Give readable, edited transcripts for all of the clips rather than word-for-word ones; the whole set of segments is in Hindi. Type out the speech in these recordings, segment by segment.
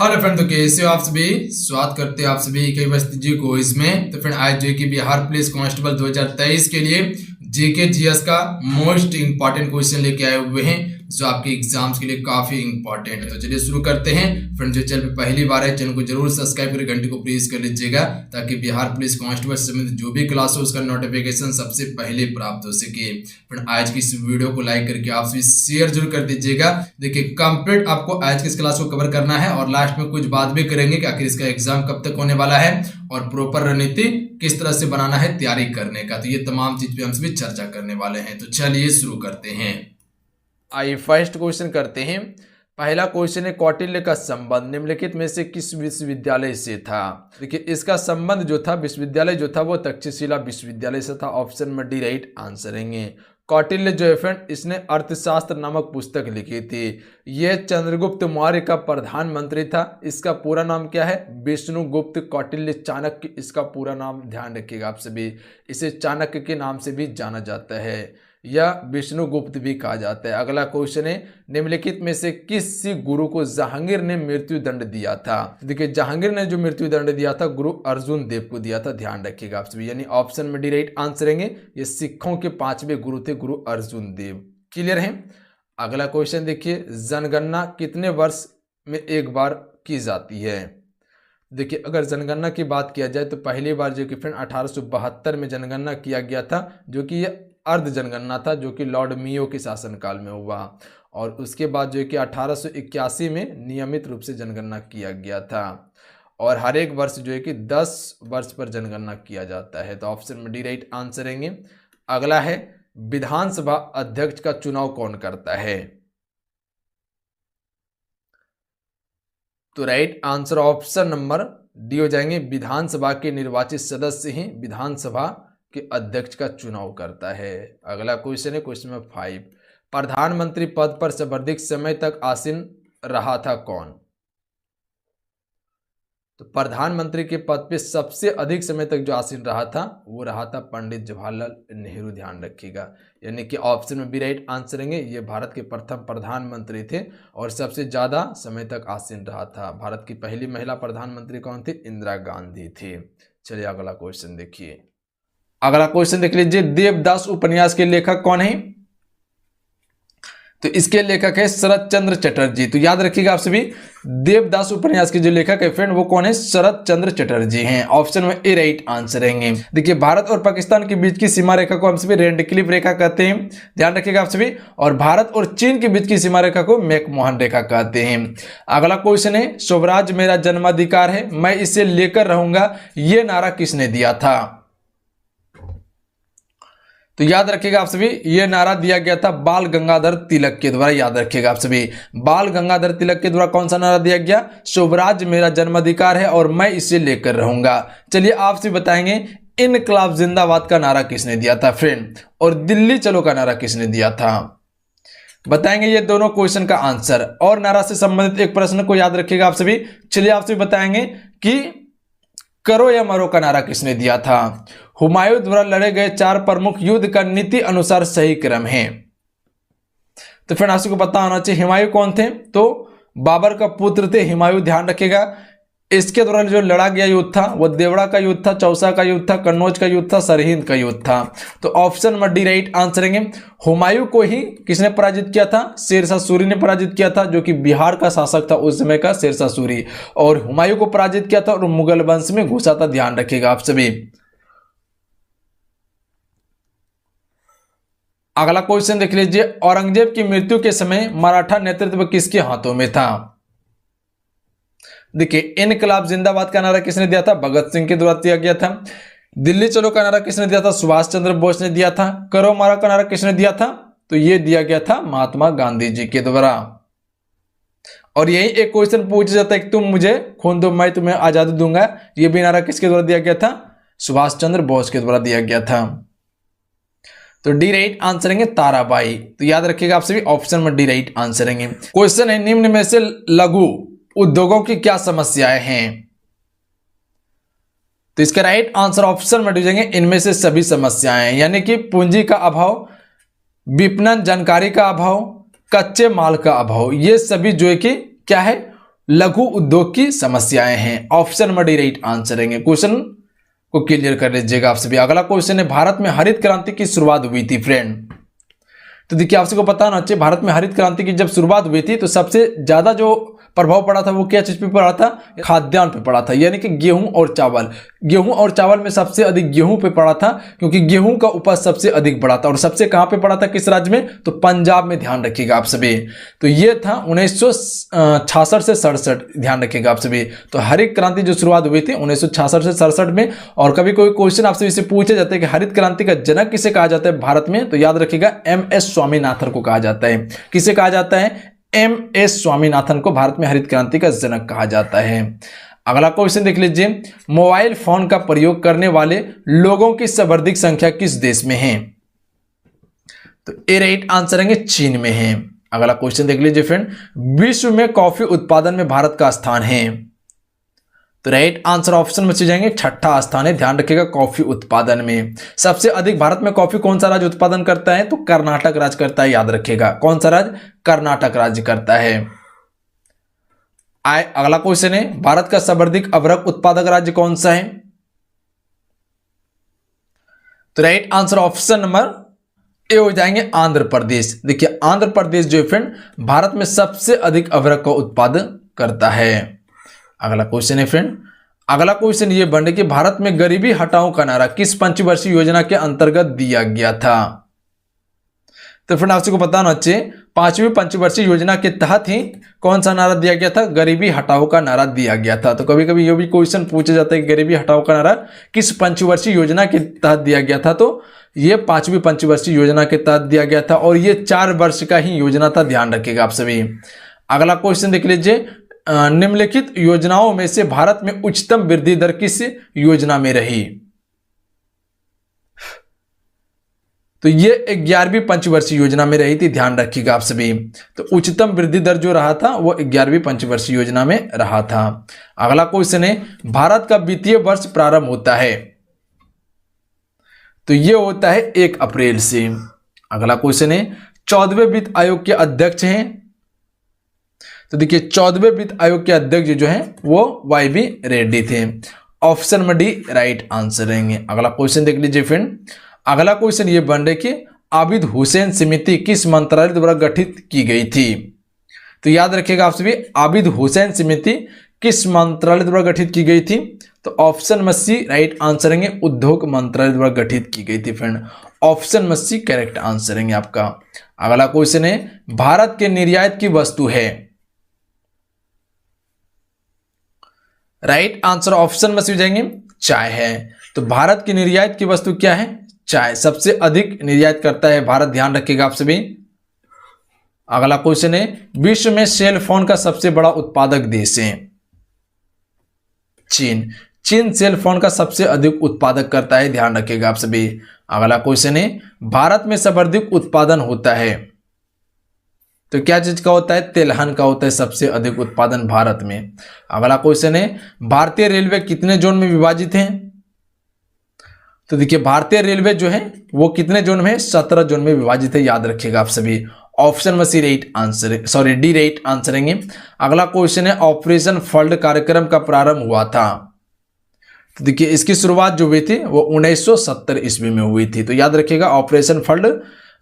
हेलो फ्रेंड, तो कैसे हो आप सभी। स्वागत करते हैं आप सभी कई बस्ती जी को इसमें। तो फ्रेंड आज जो कि बिहार पुलिस कांस्टेबल 2023 के लिए जीके जीएस का मोस्ट इंपॉर्टेंट क्वेश्चन लेके आए हुए हैं, जो आपके एग्जाम्स के लिए काफी इंपॉर्टेंट है। तो चलिए शुरू करते हैं। फ्रेंड जो चैनल पे पहली बार है, चैनल को जरूर सब्सक्राइब करके घंटे को प्रेस कर लीजिएगा, ताकि बिहार पुलिस कांस्टेबल से संबंधित जो भी क्लास हो उसका नोटिफिकेशन सबसे पहले प्राप्त हो सके। फ्रेंड आज की इस वीडियो को लाइक करके आप सभी शेयर जरूर कर दीजिएगा। देखिए कंप्लीट आपको आज की इस क्लास को कवर करना है और लास्ट में कुछ बात भी करेंगे कि आखिर इसका एग्जाम कब तक होने वाला है और प्रॉपर रणनीति किस तरह से बनाना है तैयारी करने का। तो ये तमाम चीज पे हम सभी चर्चा करने वाले हैं। तो चलिए शुरू करते हैं। आइए फर्स्ट क्वेश्चन करते हैं। पहला क्वेश्चन है, कौटिल्य का संबंध निम्नलिखित में से किस विश्वविद्यालय से था। देखिए इसका संबंध जो था, विश्वविद्यालय जो था वो तक्षशिला विश्वविद्यालय से था। ऑप्शन में डी राइट आंसर है। कौटिल्य जो है फ्रेंड, इसने अर्थशास्त्र नामक पुस्तक लिखी थी। यह चंद्रगुप्त मौर्य का प्रधानमंत्री था। इसका पूरा नाम क्या है? विष्णुगुप्त कौटिल्य चाणक्य। इसका पूरा नाम ध्यान रखिएगा आप सभी। इसे चाणक्य के नाम से भी जाना जाता है या विष्णुगुप्त भी कहा जाता है। अगला क्वेश्चन है, निम्नलिखित में से किस गुरु को जहांगीर ने मृत्यु दंड दिया था। देखिए जहांगीर ने जो मृत्यु दंड दिया था गुरु अर्जुन देव को दिया था। ध्यान रखिएगा आप सभी, यानी ऑप्शन में डी राइट आंसर है। ये सिखों के 5वें गुरु थे गुरु अर्जुन देव। क्लियर है। अगला क्वेश्चन देखिए, जनगणना कितने वर्ष में एक बार की जाती है। देखिए अगर जनगणना की बात किया जाए तो पहली बार जो कि फ्रेंड 1872 में जनगणना किया गया था, जो कि यह अर्ध जनगणना था, जो कि लॉर्ड मियो के शासनकाल में हुआ। और उसके बाद जो कि 1881 में नियमित रूप से जनगणना किया गया था। और हर एक वर्ष जो है कि 10 वर्ष पर जनगणना किया जाता है। तो ऑप्शन में डी राइट आंसर है। अगला है, विधानसभा अध्यक्ष का चुनाव कौन करता है। तो right answer option number D हो जाएंगे। विधानसभा के निर्वाचित सदस्य ही विधानसभा के अध्यक्ष का चुनाव करता है। अगला क्वेश्चन है क्वेश्चन नंबर 5, प्रधानमंत्री पद पर सर्वाधिक समय तक आसीन रहा था कौन। तो प्रधानमंत्री के पद पे सबसे अधिक समय तक जो आसीन रहा था वो रहा था पंडित जवाहरलाल नेहरू। ध्यान रखिएगा, यानी कि ऑप्शन में बी राइट आंसर है। ये भारत के प्रथम प्रधानमंत्री थे और सबसे ज्यादा समय तक आसीन रहा था। भारत की पहली महिला प्रधानमंत्री कौन थी? इंदिरा गांधी थी। चलिए अगला क्वेश्चन देखिए। अगला क्वेश्चन देख लीजिए, देवदास उपन्यास के लेखक कौन है। तो इसके लेखक है शरत चंद्र चटर्जी। तो याद रखिएगा आप सभी, देवदास उपन्यास के जो लेखक है फ्रेंड वो कौन है? शरत चंद्र चटर्जी हैं। ऑप्शन में ए राइट आंसर है। देखिए भारत और पाकिस्तान के बीच की सीमा रेखा को हम सभी रेडक्लिफ रेखा कहते हैं। ध्यान रखिएगा आप सभी। और भारत और चीन के बीच की सीमा रेखा को मैकमोहन रेखा कहते हैं। अगला क्वेश्चन है, स्वराज मेरा जन्माधिकार है, मैं इसे लेकर रहूंगा, ये नारा किसने दिया था। तो याद रखिएगा आप सभी, यह नारा दिया गया था बाल गंगाधर तिलक के द्वारा। याद रखिएगा आप सभी, बाल गंगाधर तिलक के द्वारा कौन सा नारा दिया गया? स्वराज मेरा जन्माधिकार है और मैं इसे लेकर रहूंगा। चलिए आपसे बताएंगे, इनकलाब जिंदाबाद का नारा किसने दिया था फ्रेंड, और दिल्ली चलो का नारा किसने दिया था। बताएंगे ये दोनों क्वेश्चन का आंसर। और नारा से संबंधित एक प्रश्न को याद रखिएगा आप सभी। चलिए आपसे बताएंगे कि करो या मरो का नारा किसने दिया था। हुमायूं द्वारा लड़े गए 4 प्रमुख युद्ध का नीति अनुसार सही क्रम है। तो फिर आपको पता होना चाहिए हुमायूं कौन थे। तो बाबर का पुत्र थे हुमायूं। ध्यान रखिएगा। इसके दौरान जो लड़ा गया युद्ध था वो देवड़ा का युद्ध था, चौसा का युद्ध था, कन्नौज का युद्ध था, सरहिंद का युद्ध था। तो ऑप्शन में डी राइट आंसर है। हुमायूं को ही किसने पराजित किया था? शेरशाह सूरी ने पराजित किया था, जो कि बिहार का शासक था उस समय का, शेरशाह सूरी। और हुमायूं को पराजित किया था और मुगल वंश में घुसा था। ध्यान रखिएगा आप सभी। अगला क्वेश्चन देख लीजिए, औरंगजेब की मृत्यु के समय मराठा नेतृत्व किसके हाथों में था। देखिए इनकलाब जिंदाबाद का नारा किसने दिया था? भगत सिंह के द्वारा दिया गया था। दिल्ली चलो का नारा किसने दिया था? सुभाष चंद्र बोस ने दिया था। करो मारा का नारा किसने दिया था? तो यह दिया गया था महात्मा गांधी जी के द्वारा। और यही एक क्वेश्चन पूछा जाता है कि तुम मुझे खून दो मैं तुम्हें आजादी दूंगा, यह भी नारा किसके द्वारा दिया गया था? सुभाष चंद्र बोस के द्वारा दिया गया था। तो डी राइट आंसर है ताराबाई। तो याद रखिएगा आप सभी, ऑप्शन में डी राइट आंसर है। क्वेश्चन है, निम्न में से लघु उद्योगों की क्या समस्याएं हैं। तो इसका राइट आंसर ऑप्शन में दीजिएंगे इनमें से सभी समस्याएं, यानी कि पूंजी का अभाव, विपणन जानकारी का अभाव, कच्चे माल का अभाव, ये सभी जो है कि क्या है, लघु उद्योग की समस्याएं हैं। Option number D right answer रहेंगे। क्वेश्चन को क्लियर कर लीजिएगा आप सभी। अगला क्वेश्चन है, भारत में हरित क्रांति की शुरुआत हुई थी फ्रेंड। तो देखिए आप सबको पता होना चाहिए, भारत में हरित क्रांति की जब शुरुआत हुई थी तो सबसे ज्यादा जो प्रभाव पड़ा था वो क्या चीज पे पड़ा था? खाद्यान्न पे पड़ा था, यानी कि गेहूं और चावल। गेहूं और चावल में सबसे अधिक गेहूं पे पड़ा था, क्योंकि गेहूं का उपज सबसे अधिक बड़ा था। और सबसे कहां पे पड़ा था, किस राज्य में? तो पंजाब में। ध्यान रखिएगा आप सभी। तो ये था 1966 से 67, ध्यान रखिएगा आप सभी। तो हरित क्रांति जो शुरुआत हुई थी 1966 से 67 में। और कभी कोई क्वेश्चन आपसे इसे पूछे जाता है कि हरित क्रांति का जनक किसे कहा जाता है भारत में, तो याद रखिएगा MS स्वामीनाथन को कहा जाता है। किसे कहा जाता है? MS स्वामीनाथन को भारत में हरित क्रांति का जनक कहा जाता है। अगला क्वेश्चन देख लीजिए, मोबाइल फोन का प्रयोग करने वाले लोगों की सर्वाधिक संख्या किस देश में है? तो ए राइट आंसर रहेंगे, चीन में है। अगला क्वेश्चन देख लीजिए फ्रेंड, विश्व में कॉफी उत्पादन में भारत का स्थान है? तो राइट आंसर ऑप्शन में जाएंगे, छठा स्थान है। ध्यान रखिएगा, कॉफी उत्पादन में सबसे अधिक भारत में कॉफी कौन सा राज्य उत्पादन करता है? तो कर्नाटक राज्य करता है। याद रखिएगा, कौन सा राज्य? कर्नाटक राज्य करता है। अगला क्वेश्चन है, भारत का सर्वाधिक अभ्रक उत्पादक राज्य कौन सा है? तो right answer option number A हो जाएंगे, आंध्र प्रदेश। देखिए आंध्र प्रदेश जो है फ्रेंड भारत में सबसे अधिक अभ्रक का उत्पादन करता है। अगला क्वेश्चन है फ्रेंड, अगला क्वेश्चन ये बन कि भारत में गरीबी हटाओ का नारा किस पंचवर्षीय योजना के अंतर्गत दिया गया था? तो फ्रेंड आपको पता होना चाहिए, 5वीं पंचवर्षीय योजना के तहत ही कौन सा नारा दिया गया था? गरीबी हटाओ का नारा दिया गया था। तो कभी कभी ये भी क्वेश्चन पूछा जाता है कि गरीबी हटाओ का नारा किस पंचवर्षीय योजना के तहत दिया गया था? तो ये 5वीं पंचवर्षीय योजना के तहत दिया गया था, और ये 4 वर्ष का ही योजना था। ध्यान रखिएगा आप सभी। अगला क्वेश्चन देख लीजिए, निम्नलिखित योजनाओं में से भारत में उच्चतम वृद्धि दर किस योजना में रही? तो ये 11वीं पंचवर्षीय योजना में रही थी। ध्यान रखिएगा आप सभी। तो उच्चतम वृद्धि दर जो रहा था वो 11वीं पंचवर्षीय योजना में रहा था। अगला क्वेश्चन है, भारत का वित्तीय वर्ष प्रारंभ होता है? तो ये होता है 1 अप्रैल से। अगला क्वेश्चन है, 14वें वित्त आयोग के अध्यक्ष हैं? तो देखिए 14वें वित्त आयोग के अध्यक्ष जो हैं वो YB रेड्डी थे। ऑप्शन में डी राइट आंसर रहेंगे। अगला क्वेश्चन देख लीजिए फ्रेंड, अगला क्वेश्चन ये बन रहा है कि आबिद हुसैन समिति किस मंत्रालय द्वारा गठित की गई थी? तो याद रखिएगा आप सभी, आबिद हुसैन समिति किस मंत्रालय द्वारा गठित की गई थी? तो ऑप्शन में सी राइट आंसर रहेंगे, उद्योग मंत्रालय द्वारा गठित की गई थी फ्रेंड। ऑप्शन में सी करेक्ट आंसर रहेंगे आपका। अगला क्वेश्चन है, भारत के निर्यात की वस्तु है? राइट आंसर ऑप्शन में से जाएंगे, चाय है। तो भारत की निर्यात की वस्तु क्या है? चाय। सबसे अधिक निर्यात करता है भारत। ध्यान रखिएगा आप सभी। अगला क्वेश्चन है, विश्व में सेल फोन का सबसे बड़ा उत्पादक देश है? चीन। चीन सेल फोन का सबसे अधिक उत्पादक करता है। ध्यान रखिएगा आप सभी। अगला क्वेश्चन है, भारत में सर्वाधिक उत्पादन होता है? तो क्या चीज का होता है? तेलहन का होता है सबसे अधिक उत्पादन भारत में। अगला क्वेश्चन है, भारतीय रेलवे कितने जोन में विभाजित है? तो देखिए भारतीय रेलवे जो है वो कितने जोन में है? 17 जोन में विभाजित है। याद रखिएगा आप सभी। ऑप्शन में C right answer, sorry D right answer रहेंगे। अगला क्वेश्चन है, ऑपरेशन फ्लड कार्यक्रम का प्रारंभ हुआ था? तो देखिए इसकी शुरुआत जो हुई थी वो 1970 ईस्वी में हुई थी। तो याद रखिएगा ऑपरेशन फ्लड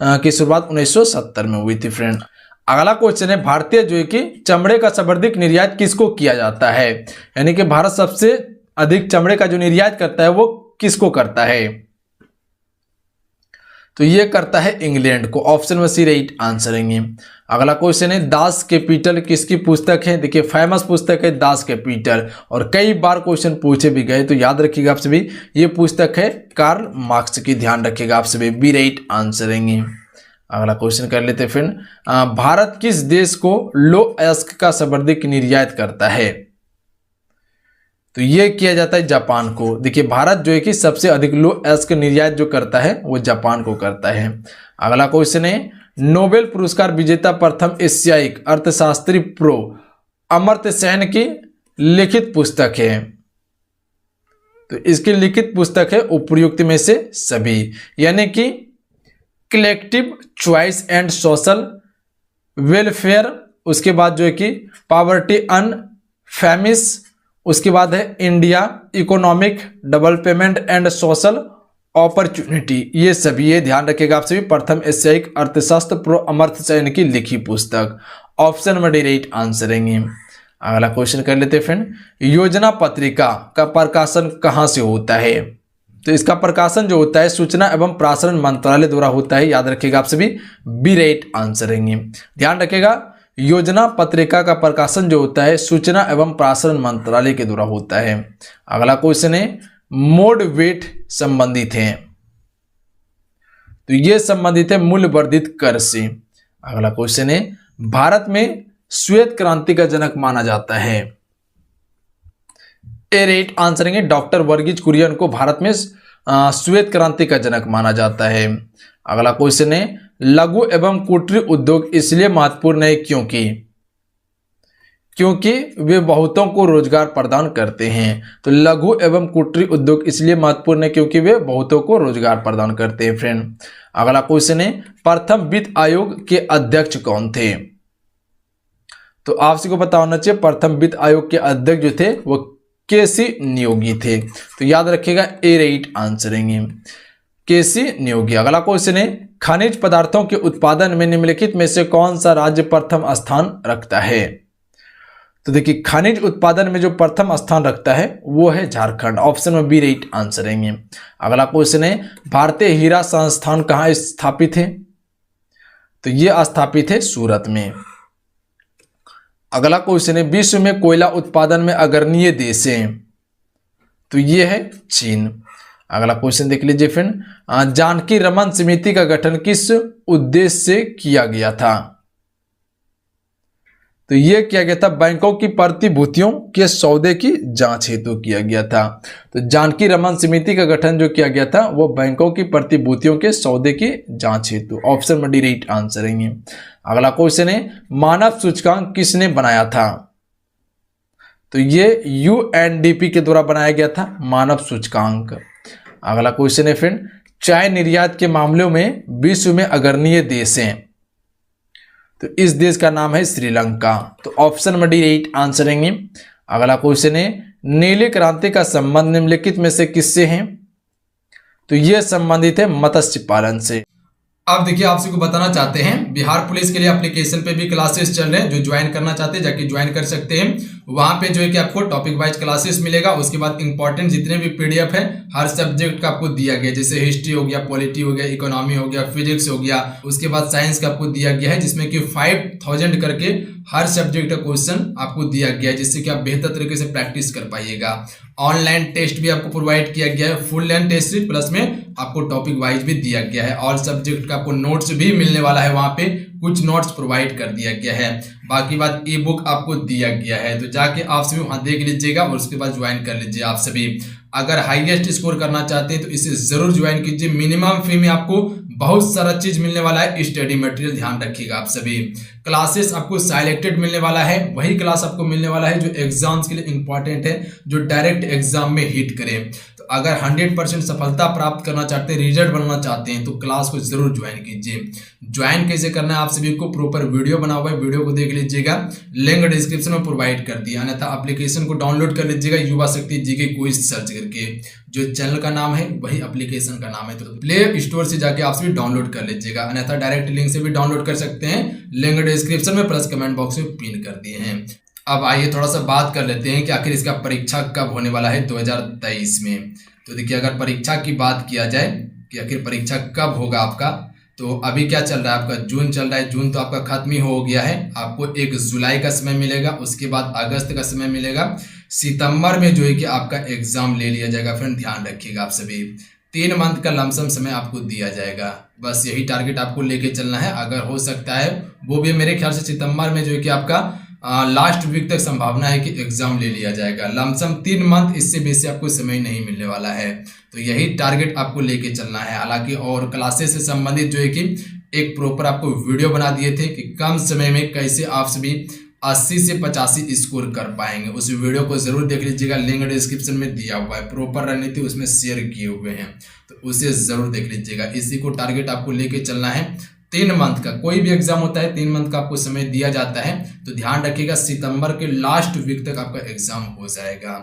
की शुरुआत 1970 में हुई थी फ्रेंड। अगला क्वेश्चन है, भारतीय जो है कि चमड़े का सर्वाधिक निर्यात किसको किया जाता है? यानी कि भारत सबसे अधिक चमड़े का जो निर्यात करता है वो किसको करता है? तो ये करता है इंग्लैंड को। ऑप्शन में सी राइट आंसर रहेंगे। अगला क्वेश्चन है, दास कैपिटल किसकी पुस्तक है? देखिए फेमस पुस्तक है दास कैपिटल, और कई बार क्वेश्चन पूछे भी गए। तो याद रखिएगा आप सभी, ये पुस्तक है कार्ल मार्क्स की। ध्यान रखिएगा आप सभी, बी राइट आंसर रहेंगे। अगला क्वेश्चन कर लेते हैं फ्रेंड, भारत किस देश को लोह-अयस्क का सर्वाधिक निर्यात करता है? तो ये किया जाता है जापान को। देखिए भारत जो है कि सबसे अधिक लोह-अयस्क निर्यात जो करता है वो जापान को करता है। अगला क्वेश्चन है, नोबेल पुरस्कार विजेता प्रथम एशियाई अर्थशास्त्री प्रो अमर्त्य सेन की लिखित पुस्तक है? तो इसकी लिखित पुस्तक है उपर्युक्त में से सभी, यानी कि collective choice and social welfare, उसके बाद जो है कि पॉवर्टी फेमिस, उसके बाद है India, economic development and social opportunity. ये सभी, ये ध्यान रखिएगा आप सभी, प्रथम एशियाई अर्थशास्त्र प्रो अमर्त्य सेन की लिखी पुस्तक। Option number D right answer रहेंगे। अगला क्वेश्चन कर लेते हैं फ्रेंड, योजना पत्रिका का प्रकाशन कहाँ से होता है? तो इसका प्रकाशन जो होता है सूचना एवं प्रसारण मंत्रालय द्वारा होता है, याद रखिएगा आप सभी, बी राइट आंसर रहेंगे। ध्यान रखिएगा, योजना पत्रिका का प्रकाशन जो होता है सूचना एवं प्रसारण मंत्रालय के द्वारा होता है। अगला क्वेश्चन है, मोड वेट संबंधित है, तो ये संबंधित है मूल्य वर्धित कर से। अगला क्वेश्चन है, भारत में श्वेत क्रांति का जनक माना जाता है। ए राइट आंसर है, डॉक्टर वर्गीज कुरियन को भारत में श्वेत क्रांति का जनक माना जाता है। अगला क्वेश्चन है, लघु एवं कुटीर उद्योग इसलिए महत्वपूर्ण है क्योंकि वे बहुतों को रोजगार प्रदान करते हैं। तो लघु एवं कुटीर उद्योग इसलिए महत्वपूर्ण है क्योंकि वे बहुतों को रोजगार प्रदान करते हैं फ्रेंड। अगला क्वेश्चन है, प्रथम वित्त आयोग के अध्यक्ष कौन थे? तो आप सभी को पता होना चाहिए, प्रथम वित्त आयोग के अध्यक्ष जो थे वो केसी नियोगी थे। तो याद रखिएगा, ए राइट आंसर रहेंगे, केसी नियोगी। अगला क्वेश्चन है, खनिज पदार्थों के उत्पादन में निम्नलिखित में से कौन सा राज्य प्रथम स्थान रखता है? तो देखिए, खनिज उत्पादन में जो प्रथम स्थान रखता है वो है झारखंड। ऑप्शन में बी राइट आंसर रहेंगे। अगला क्वेश्चन है, भारतीय हीरा संस्थान कहाँ स्थापित है? तो ये स्थापित है सूरत में। अगला क्वेश्चन है, विश्व में कोयला उत्पादन में अग्रणीय देश है, तो ये है चीन। अगला क्वेश्चन देख लीजिए फ्रेंड, जानकी रमन समिति का गठन किस उद्देश्य से किया गया था? तो यह किया गया था बैंकों की प्रतिभूतियों के सौदे की जांच हेतु किया गया था। तो जानकी रमन समिति का गठन जो किया गया था वो बैंकों की प्रतिभूतियों के सौदे की जांच हेतु। ऑप्शन में डी राइट आंसर रहेंगे। अगला क्वेश्चन है, मानव सूचकांक किसने बनाया था? तो ये यूएनडीपी के द्वारा बनाया गया था मानव सूचकांक। अगला क्वेश्चन है फ्रेंड, चाय निर्यात के मामलों में विश्व में अग्रणीय देश हैं, तो इस देश का नाम है श्रीलंका। तो ऑप्शन में डी राइट आंसर रहेंगे। अगला क्वेश्चन है, नीली क्रांति का संबंध निम्नलिखित में से किससे है? तो यह संबंधित है मत्स्य पालन से। अब देखिए, आप सबको बताना चाहते हैं, बिहार पुलिस के लिए एप्लीकेशन पे भी क्लासेस चल रहे हैं। जो ज्वाइन करना चाहते हैं जाके ज्वाइन कर सकते हैं। वहां पे जो है कि आपको टॉपिक वाइज क्लासेस मिलेगा। उसके बाद इंपॉर्टेंट जितने भी पीडीएफ है हर सब्जेक्ट का आपको दिया गया, जैसे हिस्ट्री हो गया, पॉलिटी हो गया, इकोनॉमी हो गया, फिजिक्स हो गया, उसके बाद साइंस का आपको दिया गया है, जिसमें कि 5000 करके हर सब्जेक्ट का क्वेश्चन आपको दिया गया है, जिससे कि आप बेहतर तरीके से प्रैक्टिस कर पाइएगा। ऑनलाइन टेस्ट भी आपको प्रोवाइड किया गया है, full length test seat plus में आपको टॉपिक वाइज भी दिया गया है। ऑल सब्जेक्ट का आपको नोट्स भी मिलने वाला है, वहां पे कुछ नोट्स प्रोवाइड कर दिया गया है। बाकी बात ई बुक आपको दिया गया है, तो जाके आप सभी वहां देख लीजिएगा और उसके बाद ज्वाइन कर लीजिए। आप सभी अगर हाईएस्ट स्कोर करना चाहते हैं तो इसे जरूर ज्वाइन कीजिए। मिनिमम फी में आपको बहुत सारा चीज मिलने वाला है, स्टडी मटेरियल ध्यान रखिएगा। आप सभी क्लासेस आपको सिलेक्टेड मिलने वाला है, वही क्लास आपको मिलने वाला है जो एग्जाम्स के लिए इंपॉर्टेंट है, जो डायरेक्ट एग्जाम में हिट करे। तो अगर 100% सफलता प्राप्त करना चाहते हैं, रिजल्ट बनना चाहते हैं, तो क्लास को जरूर ज्वाइन कीजिए। ज्वाइन कैसे करना है आप सभी को प्रॉपर वीडियो बना हुआ है, वीडियो को देख लीजिएगा, लिंक डिस्क्रिप्शन में प्रोवाइड कर दिया। अन्यथा एप्लीकेशन को डाउनलोड कर लीजिएगा, युवा शक्ति जीके क्विज सर्च करके। जो चैनल का नाम है वही एप्लीकेशन का नाम है, तो प्ले स्टोर से जाके आप सभी डाउनलोड कर लीजिएगा। अन्यथा डायरेक्ट लिंक से भी डाउनलोड कर सकते हैं, लिंक डिस्क्रिप्शन में प्लस कमेंट बॉक्स में पिन कर दिए हैं। अब आइए थोड़ा सा बात कर लेते हैं कि आखिर इसका परीक्षा कब होने वाला है 2023 में। तो देखिए, अगर परीक्षा की बात किया जाए कि आखिर परीक्षा कब होगा आपका, तो अभी क्या चल रहा है आपका, जून चल रहा है। जून तो आपका खत्म ही हो गया है, आपको 1 जुलाई का समय मिलेगा, उसके बाद अगस्त का समय मिलेगा, सितंबर में जो है कि आपका एग्जाम ले लिया जाएगा। फ्रेंड ध्यान रखिएगा, आप सभी 3 मंथ का लमसम समय आपको दिया जाएगा। बस यही टारगेट आपको लेके चलना है। अगर हो सकता है वो भी मेरे ख्याल से सितंबर में जो है कि आपका लास्ट वीक तक संभावना है कि एग्जाम ले लिया जाएगा। लमसम 3 मंथ, इससे बेसी आपको समय नहीं मिलने वाला है। तो यही टारगेट आपको लेके चलना है। हालांकि और क्लासेस से संबंधित जो है कि एक प्रॉपर आपको वीडियो बना दिए थे कि कम समय में कैसे आप सभी 80 से 85 स्कोर कर पाएंगे। उस वीडियो को जरूर देख लीजिएगा, लिंक डिस्क्रिप्शन में दिया हुआ है, प्रॉपर रणनीति उसमें शेयर किए हुए हैं, तो उसे जरूर देख लीजिएगा। इसी को टारगेट आपको लेके चलना है। 3 मंथ का, कोई भी एग्जाम होता है 3 मंथ का आपको समय दिया जाता है, तो ध्यान रखिएगा सितंबर के लास्ट वीक तक आपका एग्जाम हो जाएगा।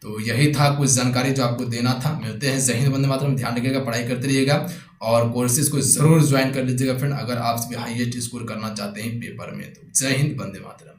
तो यही था कुछ जानकारी जो आपको देना था। मिलते हैं। जय हिंद, वंदे मातरम। ध्यान रखिएगा, पढ़ाई करते रहिएगा और कोर्सेज को जरूर ज्वाइन कर लीजिएगा फ्रेंड, अगर आप हाईएस्ट स्कोर करना चाहते हैं पेपर में। तो जय हिंद, वंदे मातरम।